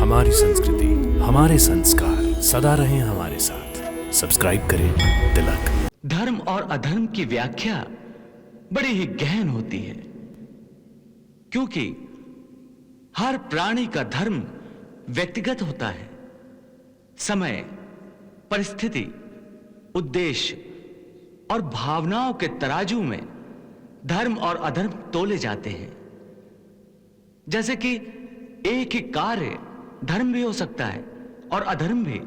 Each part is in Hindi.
हमारी संस्कृति, हमारे संस्कार सदा रहें हमारे साथ। सब्सक्राइब करें तिलक। धर्म और अधर्म की व्याख्या बड़ी ही गहन होती है, क्योंकि हर प्राणी का धर्म व्यक्तिगत होता है। समय, परिस्थिति, उद्देश्य और भावनाओं के तराजू में धर्म और अधर्म तोले जाते हैं। जैसे कि एक ही कार्य धर्म भी हो सकता है और अधर्म भी।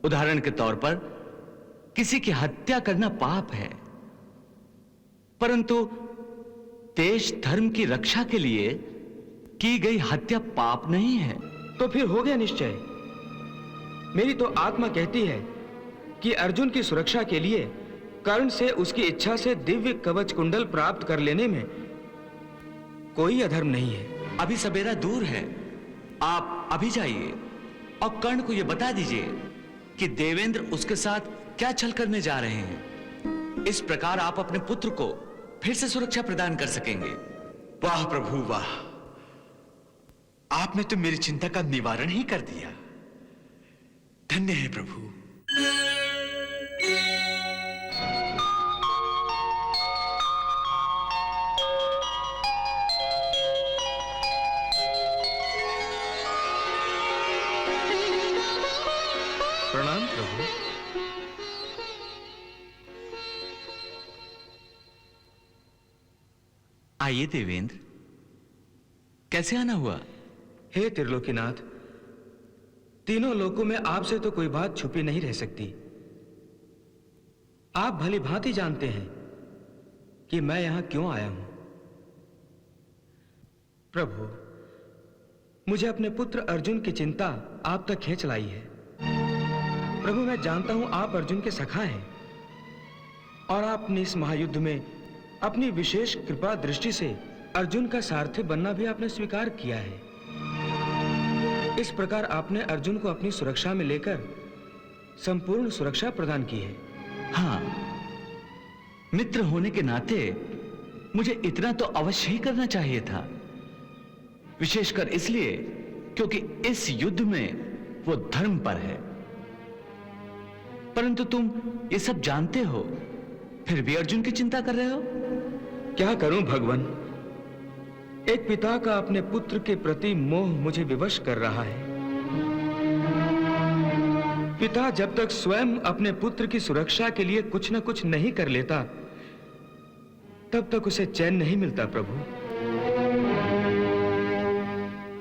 उदाहरण के तौर पर किसी की हत्या करना पाप है, परंतु देश धर्म की रक्षा के लिए की गई हत्या पाप नहीं है। तो फिर हो गया निश्चय। मेरी तो आत्मा कहती है कि अर्जुन की सुरक्षा के लिए कर्ण से उसकी इच्छा से दिव्य कवच कुंडल प्राप्त कर लेने में कोई अधर्म नहीं है। अभी सवेरा दूर है, आप अभी जाइए और कर्ण को यह बता दीजिए कि देवेंद्र उसके साथ क्या छल करने जा रहे हैं। इस प्रकार आप अपने पुत्र को फिर से सुरक्षा प्रदान कर सकेंगे। वाह प्रभु वाह, आपने तो मेरी चिंता का निवारण ही कर दिया। धन्य है प्रभु। प्रणाम प्रभु। आइए देवेंद्र, कैसे आना हुआ? हे त्रिलोकीनाथ, तीनों लोकों में आपसे तो कोई बात छुपी नहीं रह सकती। आप भली भांति जानते हैं कि मैं यहां क्यों आया हूं। प्रभु, मुझे अपने पुत्र अर्जुन की चिंता आप तक खींच लाई है। प्रभु, मैं जानता हूं आप अर्जुन के सखा हैं और आपने इस महायुद्ध में अपनी विशेष कृपा दृष्टि से अर्जुन का सारथी बनना भी आपने स्वीकार किया है। इस प्रकार आपने अर्जुन को अपनी सुरक्षा में लेकर संपूर्ण सुरक्षा प्रदान की है। हाँ, मित्र होने के नाते मुझे इतना तो अवश्य ही करना चाहिए था, विशेषकर इसलिए क्योंकि इस युद्ध में वो धर्म पर है। परंतु तुम ये सब जानते हो, फिर भी अर्जुन की चिंता कर रहे हो। क्या करूं भगवान, एक पिता का अपने पुत्र के प्रति मोह मुझे विवश कर रहा है। पिता जब तक स्वयं अपने पुत्र की सुरक्षा के लिए कुछ न कुछ नहीं कर लेता, तब तक उसे चैन नहीं मिलता। प्रभु,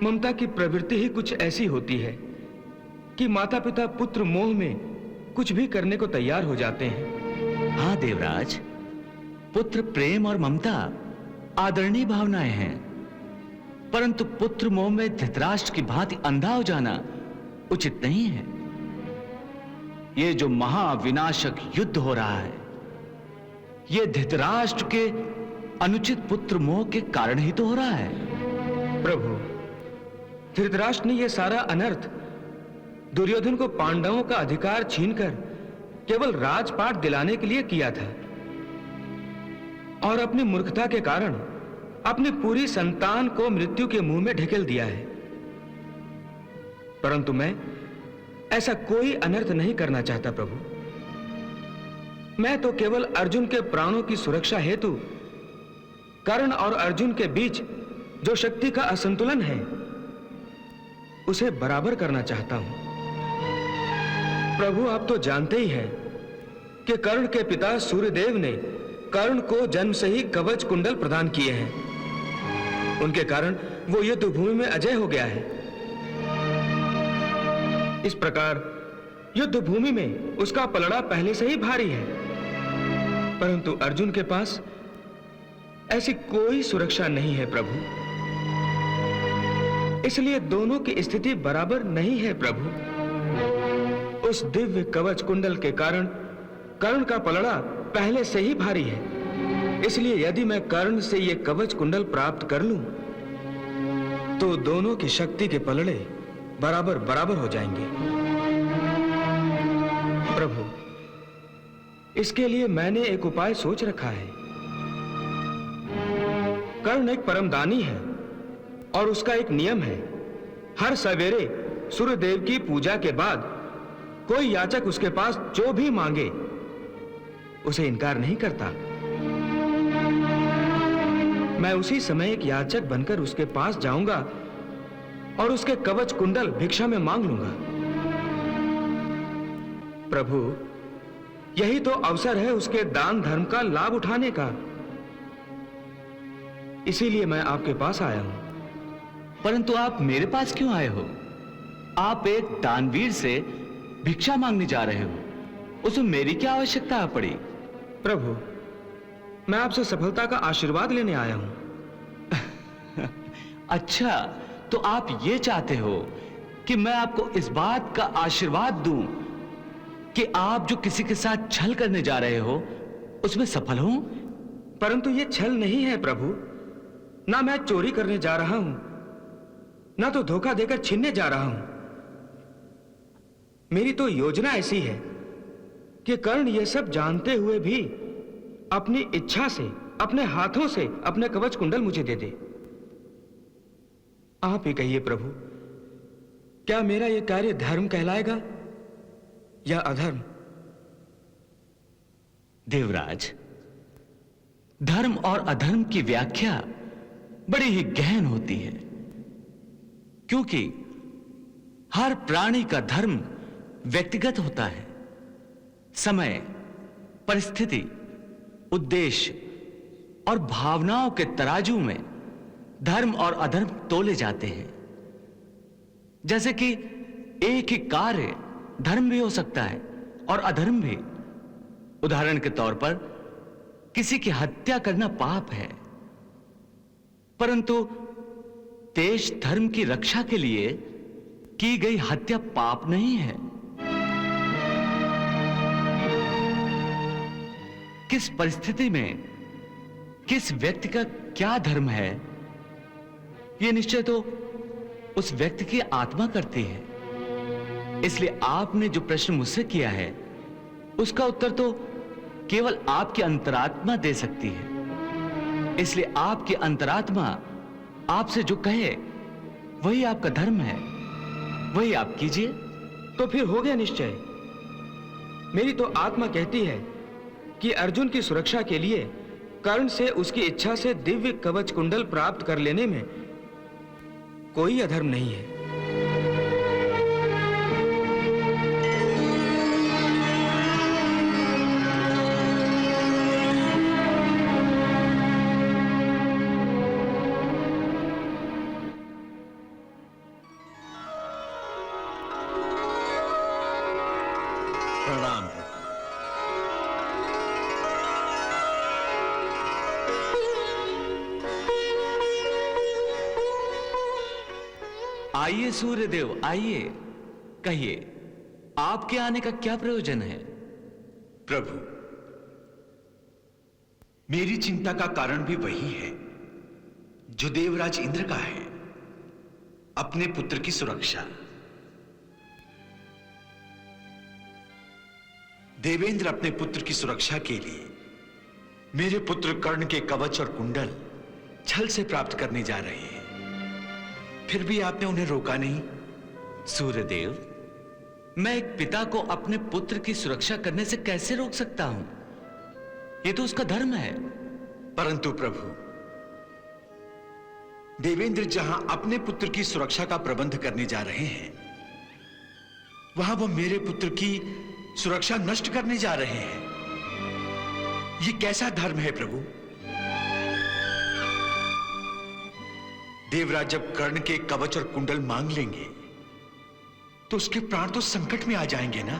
ममता की प्रवृत्ति ही कुछ ऐसी होती है कि माता पिता पुत्र मोह में कुछ भी करने को तैयार हो जाते हैं। हाँ देवराज, पुत्र प्रेम और ममता आदरणीय भावनाएं हैं, परंतु पुत्र मोह में धृतराष्ट्र की भांति अंधा हो जाना उचित नहीं है। यह जो महाविनाशक युद्ध हो रहा है, यह धृतराष्ट्र के अनुचित पुत्र मोह के कारण ही तो हो रहा है। प्रभु, धृतराष्ट्र ने यह सारा अनर्थ दुर्योधन को पांडवों का अधिकार छीनकर केवल राजपाट दिलाने के लिए किया था और अपनी मूर्खता के कारण अपनी पूरी संतान को मृत्यु के मुंह में ढकेल दिया है। परंतु मैं ऐसा कोई अनर्थ नहीं करना चाहता प्रभु। मैं तो केवल अर्जुन के प्राणों की सुरक्षा हेतु कर्ण और अर्जुन के बीच जो शक्ति का असंतुलन है, उसे बराबर करना चाहता हूं। प्रभु, आप तो जानते ही हैं कि कर्ण के पिता सूर्यदेव ने कर्ण को जन्म से ही कवच कुंडल प्रदान किए हैं। उनके कारण वो युद्ध भूमि में अजय हो गया है। इस प्रकार युद्ध भूमि में उसका पलड़ा पहले से ही भारी है, परंतु अर्जुन के पास ऐसी कोई सुरक्षा नहीं है प्रभु। इसलिए दोनों की स्थिति बराबर नहीं है प्रभु। उस दिव्य कवच कुंडल के कारण कर्ण का पलड़ा पहले से ही भारी है। इसलिए यदि मैं कर्ण से यह कवच कुंडल प्राप्त कर लूं, तो दोनों की शक्ति के पलड़े बराबर बराबर हो जाएंगे। प्रभु, इसके लिए मैंने एक उपाय सोच रखा है। कर्ण एक परमदानी है और उसका एक नियम है हर सवेरे सूर्यदेव की पूजा के बाद कोई याचक उसके पास जो भी मांगे उसे इनकार नहीं करता। मैं उसी समय एक याचक बनकर उसके पास जाऊंगा और उसके कवच कुंडल भिक्षा में मांग लूंगा। प्रभु, यही तो अवसर है उसके दान धर्म का लाभ उठाने का। इसीलिए मैं आपके पास आया हूं। परंतु आप मेरे पास क्यों आए हो? आप एक दानवीर से भिक्षा मांगने जा रहे हो, उसमें मेरी क्या आवश्यकता पड़ी? प्रभु, मैं आपसे सफलता का आशीर्वाद लेने आया हूं। अच्छा, तो आप ये चाहते हो कि मैं आपको इस बात का आशीर्वाद दूं कि आप जो किसी के साथ छल करने जा रहे हो उसमें सफल हो? परंतु ये छल नहीं है प्रभु। ना मैं चोरी करने जा रहा हूं, ना तो धोखा देकर छीनने जा रहा हूं। मेरी तो योजना ऐसी है कि कर्ण ये सब जानते हुए भी अपनी इच्छा से, अपने हाथों से अपने कवच कुंडल मुझे दे दे। आप ही कहिए प्रभु, क्या मेरा यह कार्य धर्म कहलाएगा या अधर्म? देवराज, धर्म और अधर्म की व्याख्या बड़ी ही गहन होती है, क्योंकि हर प्राणी का धर्म व्यक्तिगत होता है। समय, परिस्थिति, उद्देश्य और भावनाओं के तराजू में धर्म और अधर्म तोले जाते हैं। जैसे कि एक ही कार्य धर्म भी हो सकता है और अधर्म भी। उदाहरण के तौर पर किसी की हत्या करना पाप है, परंतु देश धर्म की रक्षा के लिए की गई हत्या पाप नहीं है। किस परिस्थिति में किस व्यक्ति का क्या धर्म है, यह निश्चय तो उस व्यक्ति की आत्मा करती है। इसलिए आपने जो प्रश्न मुझसे किया है उसका उत्तर तो केवल आपकी अंतरात्मा दे सकती है। इसलिए आपकी अंतरात्मा आपसे जो कहे वही आपका धर्म है, वही आप कीजिए। तो फिर हो गया निश्चय। मेरी तो आत्मा कहती है कि अर्जुन की सुरक्षा के लिए कर्ण से उसकी इच्छा से दिव्य कवच कुंडल प्राप्त कर लेने में कोई अधर्म नहीं है। प्रणाम। आइए सूर्यदेव, आइए। कहिए, आपके आने का क्या प्रयोजन है? प्रभु, मेरी चिंता का कारण भी वही है जो देवराज इंद्र का है, अपने पुत्र की सुरक्षा। देवेंद्र अपने पुत्र की सुरक्षा के लिए मेरे पुत्र कर्ण के कवच और कुंडल छल से प्राप्त करने जा रहे हैं, फिर भी आपने उन्हें रोका नहीं। सूर्यदेव, मैं एक पिता को अपने पुत्र की सुरक्षा करने से कैसे रोक सकता हूं? यह तो उसका धर्म है। परंतु प्रभु, देवेंद्र जहां अपने पुत्र की सुरक्षा का प्रबंध करने जा रहे हैं, वहां वो मेरे पुत्र की सुरक्षा नष्ट करने जा रहे हैं। यह कैसा धर्म है प्रभु? देवराज जब कर्ण के कवच और कुंडल मांग लेंगे तो उसके प्राण तो संकट में आ जाएंगे ना।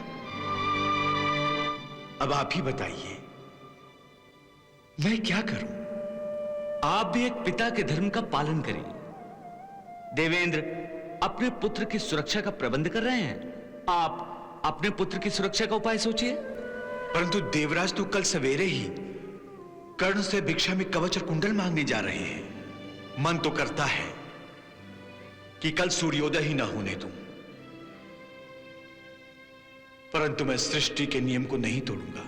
अब आप ही बताइए, मैं क्या करूं? आप भी एक पिता के धर्म का पालन करिए। देवेंद्र अपने पुत्र की सुरक्षा का प्रबंध कर रहे हैं, आप अपने पुत्र की सुरक्षा का उपाय सोचिए। परंतु देवराज तो कल सवेरे ही कर्ण से भिक्षा में कवच और कुंडल मांगने जा रहे हैं। मन तो करता है कि कल सूर्योदय ही ना होने दूं, परंतु मैं सृष्टि के नियम को नहीं तोड़ूंगा।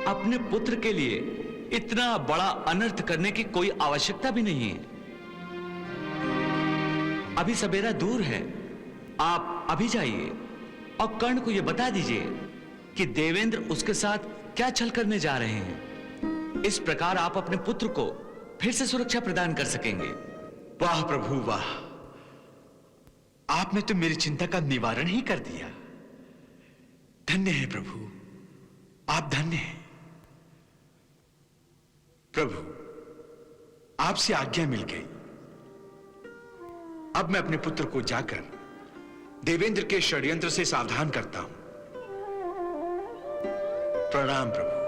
अपने पुत्र के लिए इतना बड़ा अनर्थ करने की कोई आवश्यकता भी नहीं है। अभी सवेरा दूर है। आप अभी जाइए और कर्ण को यह बता दीजिए कि देवेंद्र उसके साथ क्या छल करने जा रहे हैं। इस प्रकार आप अपने पुत्र को फिर से सुरक्षा प्रदान कर सकेंगे। वाह प्रभु वाह, आपने तो मेरी चिंता का निवारण ही कर दिया। धन्य है प्रभु, आप धन्य हैं। प्रभु, आपसे आज्ञा मिल गई। अब मैं अपने पुत्र को जाकर देवेंद्र के षड्यंत्र से सावधान करता हूं। प्रणाम प्रभु।